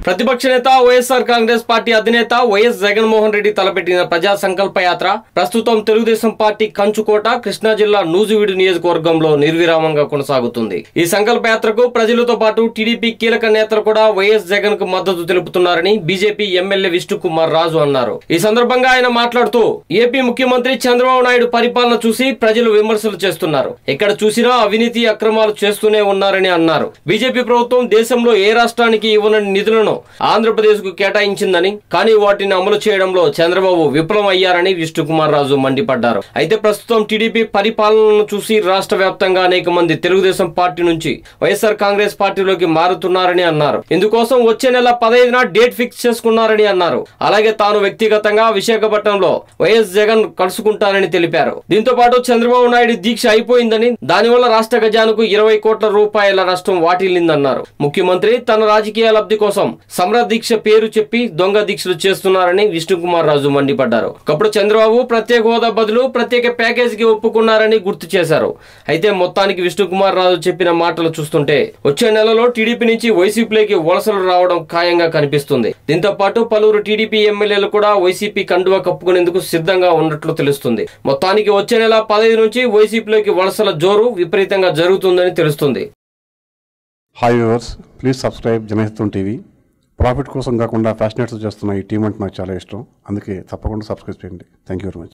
ప్రతిపక్ష నేత వైఎస్ఆర్ కాంగ్రెస్ పార్టీ అధినేత వైఎస్ జగన్మోహన్ రెడ్డి తలపెట్టిన ప్రజా సంకల్ప యాత్ర ప్రస్తుతం తెలుగుదేశం పార్టీ కంచుకోట కృష్ణా జిల్లా నూజివీడు నియోజకవర్గంలో నిర్విరామంగా కొనసాగుతుంది. ఈ సంకల్ప యాత్రకు ప్రజలతో పాటు టీడీపీ కీలక నేతలు కూడా వైఎస్ జగన్ కు మద్దతు తెలుపుతున్నారని బీజేపీ ఎమ్మెల్యే విష్ణుకుమార్ రాజు అన్నారు. ఈ సందర్భంగా ఆయన మాట్లాడుతూ ఏపీ ముఖ్యమంత్రి చంద్రబాబు నాయుడు పరిపాలన చూసి ప్రజలు విమర్శలు చేస్తున్నారు. ఎక్కడ చూసినా అవినీతి అక్రమాలు చేస్తూనే ఉన్నారని అన్నారు. బీజేపీ ప్రభుత్వం దేశంలో ఏ రాష్ట్రానికి ఇవ్వని నిధులను ఆంధ్రప్రదేశ్ కు కేటాయించిందని, కానీ వాటిని అమలు చేయడంలో చంద్రబాబు విఫలం అయ్యారని విష్ణుకుమార్ రాజు మండిపడ్డారు. అయితే ప్రస్తుతం టీడీపీ పరిపాలనను చూసి రాష్ట్ర వ్యాప్తంగా అనేక మంది తెలుగుదేశం పార్టీ నుంచి వైఎస్ఆర్ కాంగ్రెస్ పార్టీలోకి మారుతున్నారని అన్నారు. ఇందుకోసం వచ్చే నెల 15న డేట్ ఫిక్స్ చేసుకున్నారని అన్నారు. అలాగే తాను వ్యక్తిగతంగా విశాఖపట్నంలో వైఎస్ జగన్ కలుసుకుంటానని తెలిపారు. దీంతో పాటు చంద్రబాబు నాయుడు దీక్ష అయిపోయిందని, దానివల్ల రాష్ట్ర ఖజానాకు 20 కోట్ల రూపాయల నష్టం వాటిల్లిందన్నారు. ముఖ్యమంత్రి తన రాజకీయ లబ్ధి కోసం సమర దీక్ష పేరు చెప్పి దొంగ దీక్షలు చేస్తున్నారని విష్ణుకుమార్ రాజు మండిపడ్డారు. ఒకప్పుడు చంద్రబాబు ప్రత్యేక హోదా బదులు ప్రత్యేక ప్యాకేజీకి ఒప్పుకున్నారని గుర్తు చేశారు. అయితే మొత్తానికి విష్ణుకుమార్ రాజు చెప్పిన మాటలు చూస్తుంటే వచ్చే నెలలో టీడీపీ నుంచి వైసీపీలోకి వలసలు రావడం ఖాయంగా కనిపిస్తుంది. దీంతో పాటు పలువురు టీడీపీ ఎమ్మెల్యేలు కూడా వైసీపీ కండువా కప్పుకునేందుకు సిద్ధంగా ఉన్నట్లు తెలుస్తుంది. మొత్తానికి వచ్చే నెల 15 నుంచి వైసీపీలోకి వలసల జోరు విపరీతంగా జరుగుతుందని తెలుస్తుంది. Hi viewers, please subscribe Janahitam TV. Profit కోసం కాకుండా ఫ్యాషనేట్స్ చేస్తున్న ఈ టీం అంటే నాకు చాలా ఇష్టం. అందుకే తప్పకుండా సబ్స్క్రైబ్ చేయండి. Thank you very much.